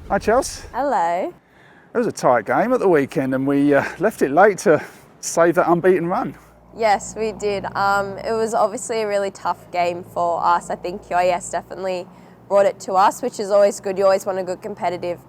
Hi Chelsea. Hello. It was a tight game at the weekend and we left it late to save that unbeaten run. Yes, we did. It was obviously a really tough game for us. I think QAS definitely brought it to us, which is always good. You always want a good competitive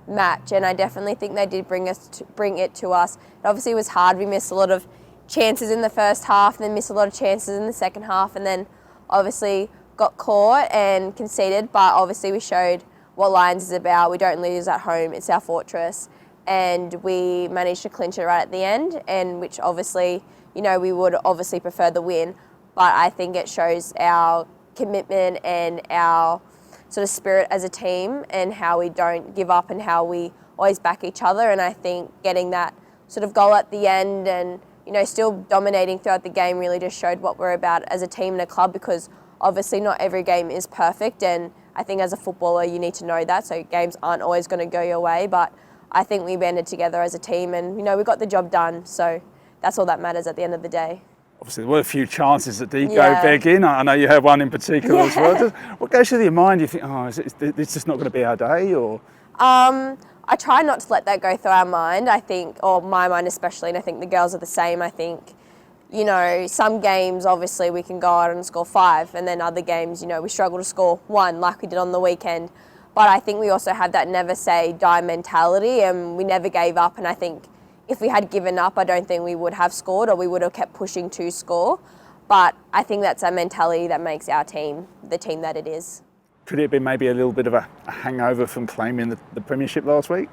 match, and I definitely think they did bring it to us. It obviously was hard. We missed a lot of chances in the first half, and then missed a lot of chances in the second half, and then obviously got caught and conceded. But obviously we showed what Lions is about. We don't lose at home. It's our fortress, and we managed to clinch it right at the end, and which obviously, you know, we would obviously prefer the win, but I think it shows our commitment and our sort of spirit as a team and how we don't give up and how we always back each other. And I think getting that sort of goal at the end and, you know, still dominating throughout the game really just showed what we're about as a team and a club, because obviously not every game is perfect, and I think as a footballer you need to know that, so games aren't always going to go your way, but I think we banded together as a team and, you know, we got the job done, so that's all that matters at the end of the day. Obviously, there were a few chances that did go begging. I know you had one in particular as well. What goes through your mind? You think, oh, is this just not going to be our day? Or I try not to let that go through our mind, I think, or my mind especially, and I think the girls are the same. I think, you know, some games, obviously, we can go out and score 5, and then other games, you know, we struggle to score 1 like we did on the weekend. But I think we also have that never say die mentality, and we never gave up, and I think if we had given up, I don't think we would have scored, or we would have kept pushing to score. But I think that's a mentality that makes our team the team that it is. Could it have been maybe a little bit of a hangover from claiming the premiership last week?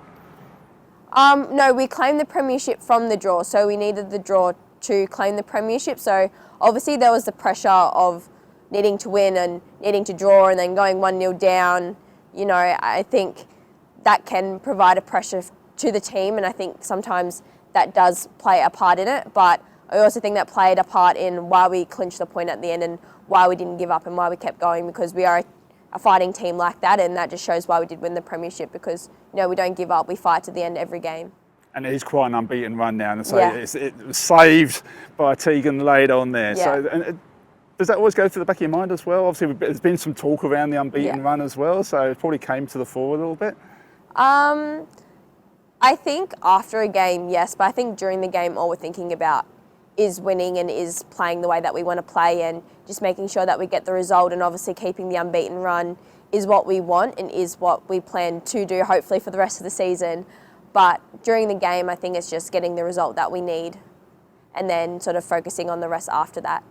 No, we claimed the premiership from the draw, so we needed the draw to claim the premiership. So obviously there was the pressure of needing to win and needing to draw and then going 1-0 down. You know, I think that can provide a pressure to the team, and I think sometimes that does play a part in it, but I also think that played a part in why we clinched the point at the end and why we didn't give up and why we kept going, because we are a fighting team like that, and that just shows why we did win the premiership, because, you know, we don't give up, we fight to the end every game. And it is quite an unbeaten run now, and so it was saved by Tegan laid on there. Yeah. So and does that always go through the back of your mind as well? Obviously there's been some talk around the unbeaten run as well, so it probably came to the fore a little bit. I think after a game, yes, but I think during the game all we're thinking about is winning and is playing the way that we want to play, and just making sure that we get the result, and obviously keeping the unbeaten run is what we want and is what we plan to do, hopefully, for the rest of the season. But during the game, I think it's just getting the result that we need and then sort of focusing on the rest after that.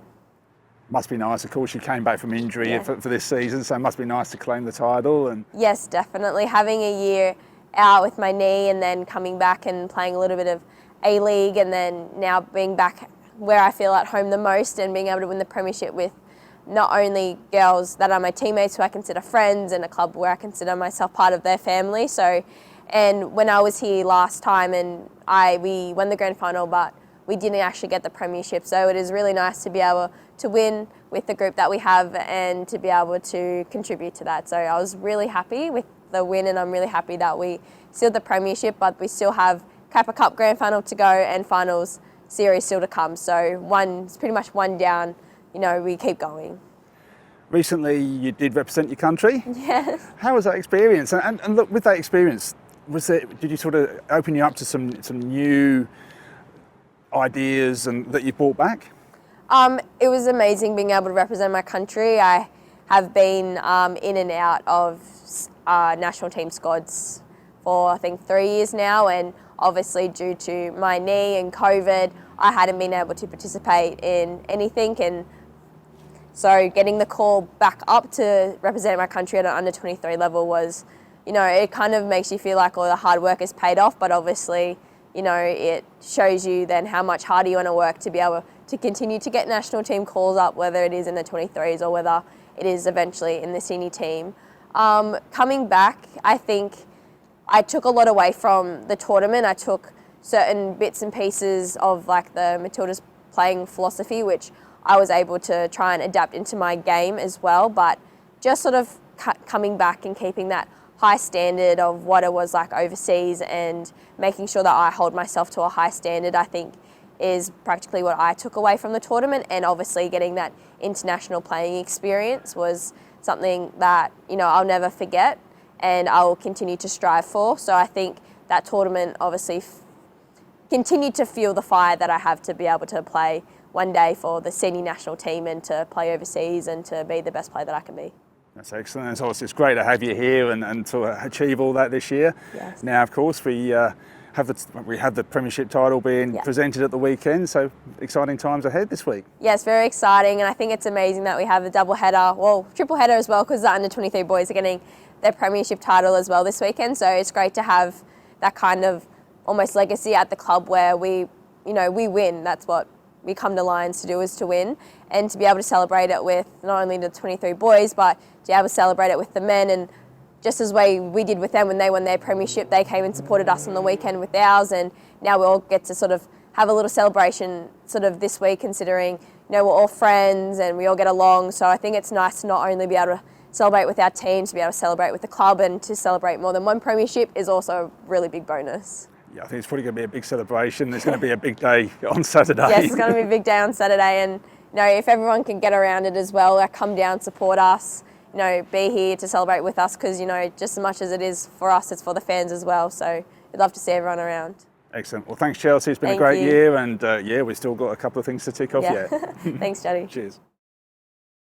Must be nice. Of course, you came back from injury for this season, so it must be nice to claim the title. And yes, definitely. Having a year out with my knee and then coming back and playing a little bit of A-League, and then now being back where I feel at home the most and being able to win the premiership with not only girls that are my teammates who I consider friends, and a club where I consider myself part of their family. So, and when I was here last time and we won the grand final, but we didn't actually get the premiership. So it is really nice to be able to win with the group that we have and to be able to contribute to that. So I was really happy with the win, and I'm really happy that we sealed the premiership, but we still have Kappa Cup grand final to go and finals series still to come. So it's pretty much one down. You know, we keep going. Recently you did represent your country. Yes. How was that experience? And look, with that experience, did you sort of open you up to some new ideas and that you brought back? It was amazing being able to represent my country. I have been in and out of national team squads for I think 3 years now, and obviously due to my knee and COVID, I hadn't been able to participate in anything, and so getting the call back up to represent my country at an under 23 level was, you know, it kind of makes you feel like all the hard work is paid off, but obviously, you know, it shows you then how much harder you want to work to be able to continue to get national team calls up, whether it is in the 23s or whether it is eventually in the senior team. Coming back, I think I took a lot away from the tournament. I took certain bits and pieces of like the Matildas playing philosophy, which I was able to try and adapt into my game as well, but just sort of coming back and keeping that high standard of what it was like overseas and making sure that I hold myself to a high standard, I think is practically what I took away from the tournament. And obviously getting that international playing experience was something that, you know, I'll never forget. and I will continue to strive for. So I think that tournament obviously continued to fuel the fire that I have to be able to play one day for the senior national team and to play overseas and to be the best player that I can be. That's excellent. It's obviously great to have you here and to achieve all that this year. Yes. Now, of course, we have the premiership title being presented at the weekend, so exciting times ahead this week. Yes, very exciting, and I think it's amazing that we have a double header, well, triple header as well, because the under 23 boys are getting their premiership title as well this weekend. So it's great to have that kind of almost legacy at the club where we win. That's what we come to Lions to do, is to win, and to be able to celebrate it with not only the 23 boys, but to be able to celebrate it with the men. And just as way we did with them when they won their premiership, they came and supported us on the weekend with ours, and now we all get to sort of have a little celebration sort of this week, considering we're all friends and we all get along. So I think it's nice to not only be able to celebrate with our teams, to be able to celebrate with the club, and to celebrate more than one premiership is also a really big bonus. Yeah, I think it's probably going to be a big celebration. There's going to be a big day on Saturday. Yes, it's going to be a big day on Saturday, and if everyone can get around it as well, come down, support us, be here to celebrate with us, because just as much as it is for us, it's for the fans as well. So we'd love to see everyone around. Excellent. Well, thanks, Chelsea. It's been a great year, and we've still got a couple of things to tick off yet. Thanks, Jodie. Cheers.